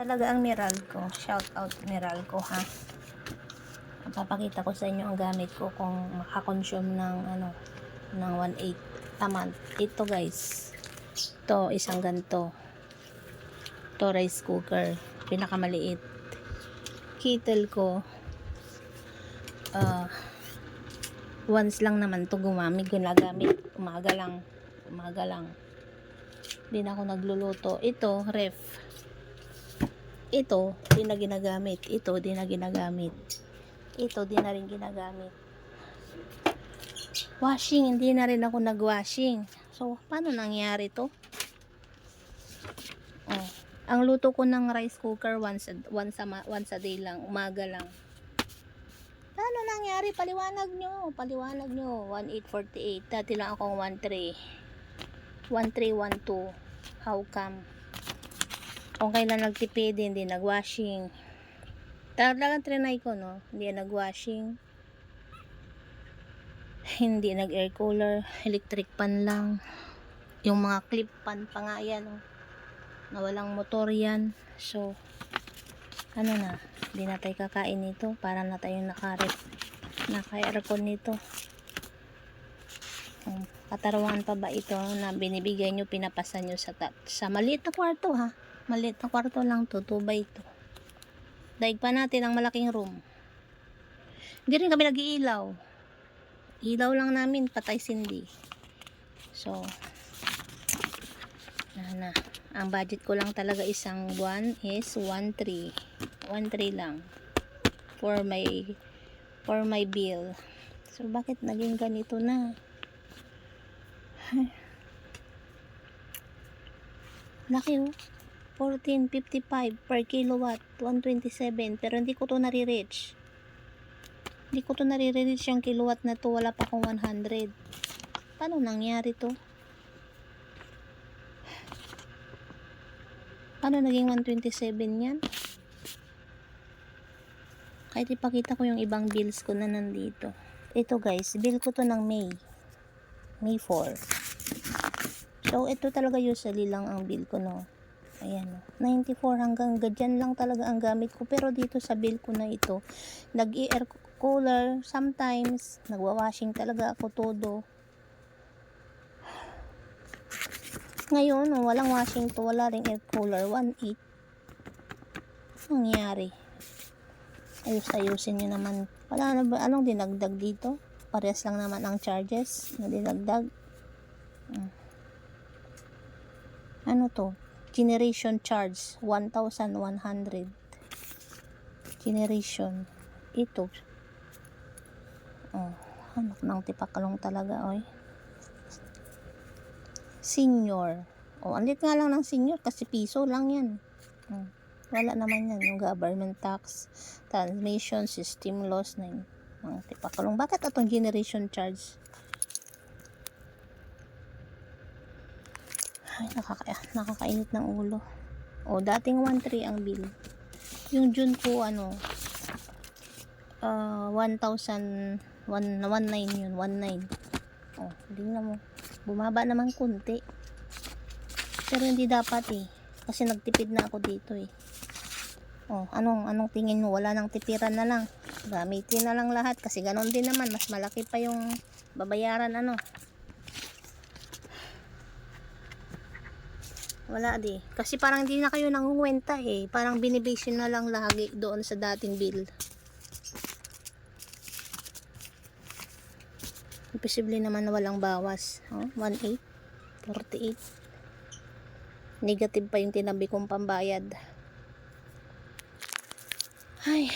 Talaga ang Meralco. Shout out Meralco ha. Papakita ko sa inyo ang gamit ko kung makakonsume ng ng 1.8 a month. Ito guys. Ito isang ganto. Ito rice cooker, pinakamaliit. Kettle ko once lang naman to ginagamit. Umaga lang. Hindi na ako nagluluto. Ito ref. Ito, di na ginagamit. Ito, di na ginagamit. Ito, di na rin ginagamit. Washing, hindi na rin ako nag-washing. So, paano nangyari to? Oh, ang luto ko ng rice cooker once a day lang, umaga lang. Paano nangyari? Paliwanag nyo. 1848. Dati lang akong 1312. How come? Kung kailan nagtipid, hindi nag-washing. Talagang trinay ko, no? Hindi nag-washing. Hindi nag-air cooler. Electric pan lang. Yung mga clip pan pa nga yan, no? Na walang motor yan. So, ano na? Hindi na tayo kakain nito. Para na tayo naka-aircon nito. Katarungan pa ba ito na binibigay nyo, pinapasan nyo sa maliit na kwarto, ha? Maliit na kwarto lang to, 2x2. Daig pa natin ang malaking room. Hindi rin kami nag-iilaw. Ilaw lang namin, patay sindi. So, na. Ang budget ko lang talaga isang buwan is 1.3. 1.3 lang. For my bill. So, bakit naging ganito na? Laki oh. 14.55 per kilowatt, 127, pero hindi ko to nare-reach. Hindi ko to nare-reach yung kilowatt na to, wala pa akong 100. Paano nangyari to? Paano naging 127 yan? Kahit ipakita ko yung ibang bills ko na nandito. Ito guys, bill ko to ng May 4. So, ito talaga usually lang ang bill ko, no? Ayan, 94 hanggang dyan lang talaga ang gamit ko. Pero dito sa bill ko na ito, nag-air cooler, sometimes, nagwa-washing talaga ako todo. Ngayon, walang washing to, wala ring air cooler, 1.8. Nangyari. Ayusin nyo naman. Wala na ba? Anong dinagdag dito? Parehas lang naman ang charges na dinagdag. Ano to? Generation charge 1,100. Generation ito. Oh, anak ng tipakalong talaga, oy. Senior. Oh, andit nga lang ng senior kasi piso lang yan. Wala naman yan yung government tax, transmission system loss na yun. Ang tipakalong. Bakit atong generation charge? Ay, nakakainit ng ulo. O, dating 1.3 ang bill. Yung June ko, 1,019 yun, 19. O, tingnan mo. Bumaba naman kunti. Pero hindi dapat eh. Kasi nagtipid na ako dito eh. O, anong tingin mo? Wala nang tipiran na lang. Gamitin na lang lahat. Kasi ganon din naman. Mas malaki pa yung babayaran Wala di. Kasi parang hindi na kayo nangunguwenta eh. Parang binibase na lang lagi doon sa dating bill. Imposible naman na walang bawas. 1.8, 48. Negative pa yung tinabi kong pambayad. Ay.